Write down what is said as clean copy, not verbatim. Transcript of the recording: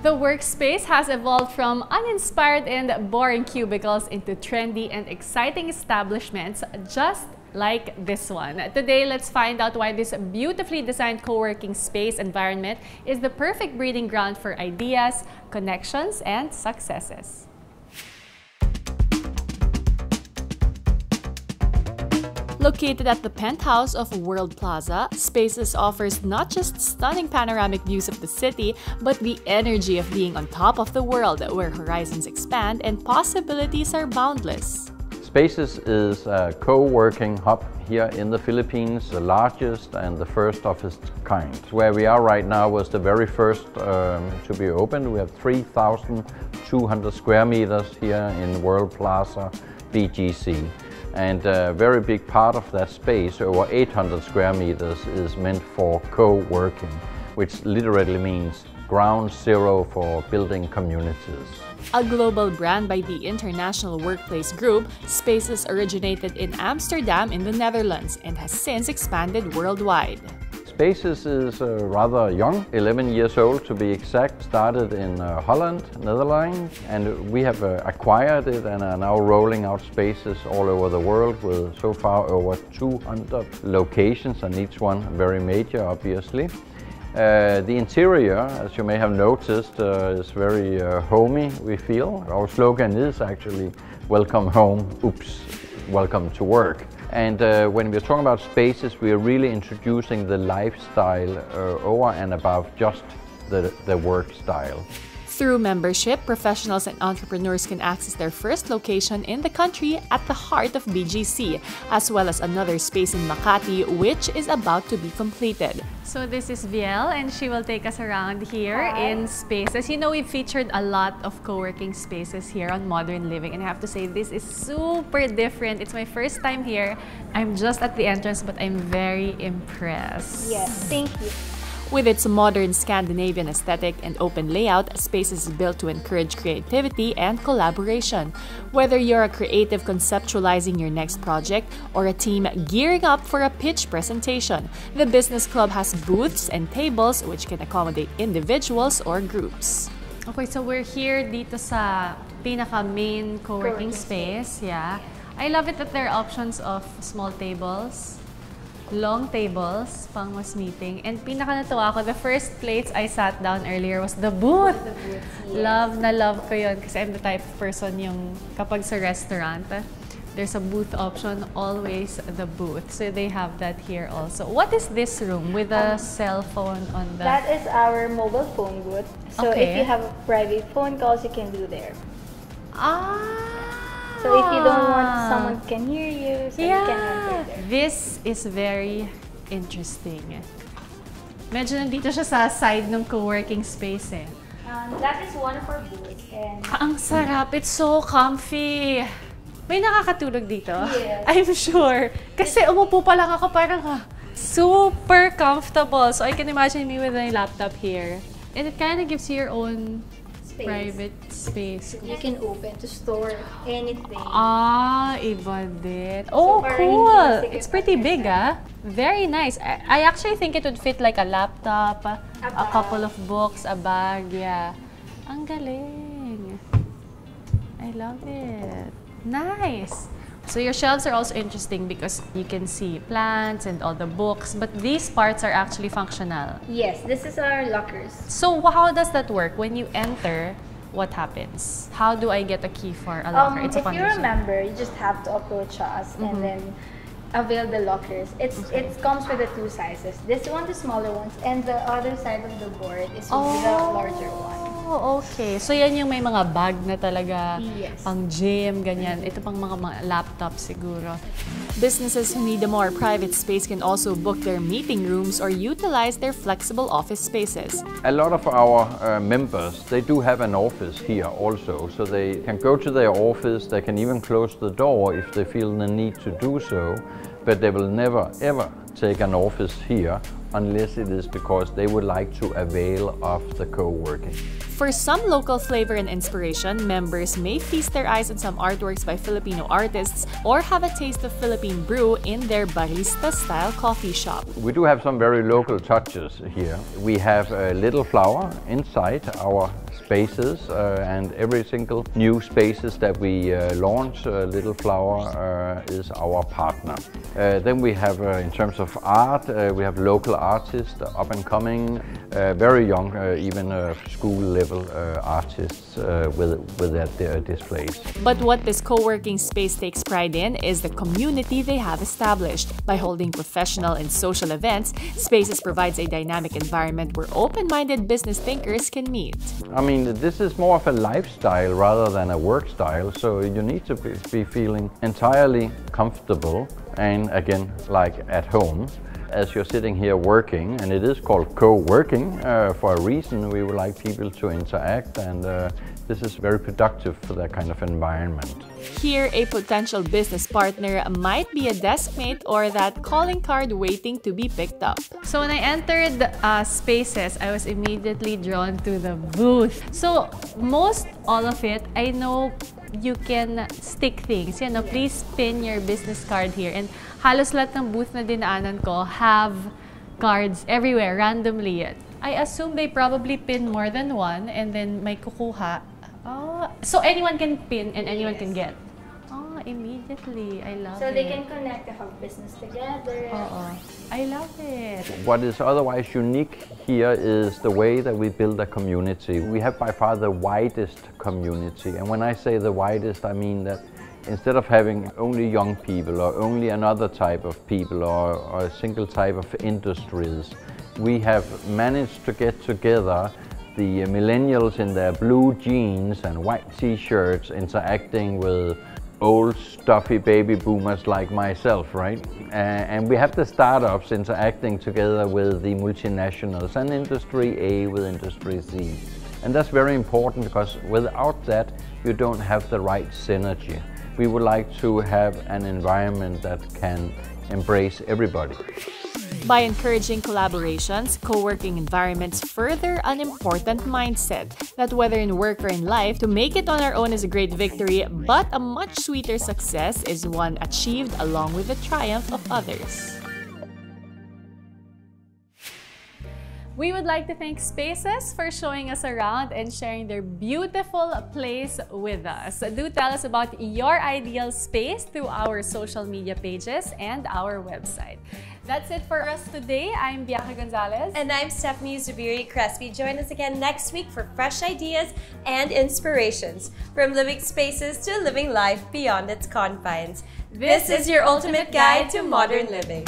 The workspace has evolved from uninspired and boring cubicles into trendy and exciting establishments just like this one. Today, let's find out why this beautifully designed co-working space environment is the perfect breeding ground for ideas, connections, and successes. Located at the penthouse of World Plaza, Spaces offers not just stunning panoramic views of the city, but the energy of being on top of the world, where horizons expand and possibilities are boundless. Spaces is a co-working hub here in the Philippines, the largest and the first of its kind. Where we are right now was the very first to be opened. We have 3,200 square meters here in World Plaza, BGC. And a very big part of that space, over 800 square meters, is meant for co-working, which literally means ground zero for building communities. A global brand by the International Workplace Group, Spaces originated in Amsterdam in the Netherlands and has since expanded worldwide. Spaces is rather young, 11 years old to be exact, started in Holland, Netherlands, and we have acquired it and are now rolling out spaces all over the world with so far over 200 locations, and each one very major, obviously. The interior, as you may have noticed, is very homey, we feel. Our slogan is actually, welcome home, oops, welcome to work. And when we're talking about spaces, we are really introducing the lifestyle over and above just the work style. Through membership, professionals and entrepreneurs can access their first location in the country at the heart of BGC, as well as another space in Makati, which is about to be completed. So this is Viel, and she will take us around here in Spaces. You know, we've featured a lot of co-working spaces here on Modern Living, and I have to say this is super different. It's my first time here. I'm just at the entrance, but I'm very impressed. Yes, thank you. With its modern Scandinavian aesthetic and open layout, Spaces is built to encourage creativity and collaboration. Whether you're a creative conceptualizing your next project or a team gearing up for a pitch presentation, the Business Club has booths and tables which can accommodate individuals or groups. Okay, so we're here dito sa pinaka-main co-working space. Yeah. I love it that there are options of small tables, long tables, pang mas meeting. And pinaka natuwa ako, the first place I sat down earlier was the booth. Yes. Love na love ko yun kasi I'm the type of person yung kapag sa restaurant, there's a booth option, always the booth. So they have that here also. What is this room with a cell phone on the... That is our mobile phone booth. So if you have private phone calls, you can do there. So if you don't want someone can hear you, so you can enter there. This is very interesting. Medyo nandito siya sa side ng co-working space eh. That is one of our booths. And Ang sarap! It's so comfy! May nakakatulog dito? Yes. I'm sure. Kasi umupo pa lang ako parang super comfortable. So I can imagine me with my laptop here. And it kind of gives you your own private space. You can open to store anything. Iba din. Oh, cool! It's pretty big, Very nice. I actually think it would fit like a laptop, a couple of books, a bag, yeah. Ang galing. I love it. Nice! So your shelves are also interesting because you can see plants and all the books, but these parts are actually functional. Yes, this is our lockers. So how does that work? When you enter, what happens? How do I get a key for a locker? It's a if you're a member, you just have to approach us and then avail the lockers. It comes with the two sizes. This one, the smaller ones, and the other side of the board is the larger one. Oh, okay. So yan yung may mga bag na talaga, yes, pang gym, ganyan. Ito pang mga laptop siguro. Businesses who need a more private space can also book their meeting rooms or utilize their flexible office spaces. A lot of our members, they do have an office here also, so they can go to their office, they can even close the door if they feel the need to do so, but they will never ever take an office here unless it is because they would like to avail of the co-working. For some local flavor and inspiration, members may feast their eyes on some artworks by Filipino artists or have a taste of Philippine brew in their barista-style coffee shop. We do have some very local touches here. We have a little flower inside our spaces, and every single new spaces that we launch, Little Flower is our partner. Then we have, in terms of art, we have local artists, up and coming, very young, even school level artists with their displays. But what this co-working space takes pride in is the community they have established. By holding professional and social events, Spaces provides a dynamic environment where open-minded business thinkers can meet. I mean, this is more of a lifestyle rather than a work style, so you need to be feeling entirely comfortable and, again, like at home as you're sitting here working. And it is called co-working for a reason. We would like people to interact, and this is very productive for that kind of environment. Here, a potential business partner might be a desk mate or that calling card waiting to be picked up. So when I entered Spaces, I was immediately drawn to the booth. So most all of it, I know you can stick things. You know, please pin your business card here. And halos lahat ng booth na dinaanan ko have cards everywhere, randomly. I assume they probably pin more than one and then may kukuha. Oh, so anyone can pin and anyone can get. Oh, immediately. I love it. So they can connect to have business together. I love it. What is otherwise unique here is the way that we build a community. We have by far the widest community. And when I say the widest, I mean that instead of having only young people or only another type of people or a single type of industries, we have managed to get together the millennials in their blue jeans and white t-shirts interacting with old stuffy baby boomers like myself, right? And we have the startups interacting together with the multinationals and Industry A with Industry Z. And that's very important because without that, you don't have the right synergy. We would like to have an environment that can embrace everybody. By encouraging collaborations, co-working environments further an important mindset that whether in work or in life, to make it on our own is a great victory, but a much sweeter success is one achieved along with the triumph of others. We would like to thank Spaces for showing us around and sharing their beautiful place with us. Do tell us about your ideal space through our social media pages and our website. That's it for us today. I'm Bianca Gonzalez. And I'm Stephanie Zubiri Crespi. Join us again next week for fresh ideas and inspirations. From living spaces to living life beyond its confines. This is your ultimate guide to modern living.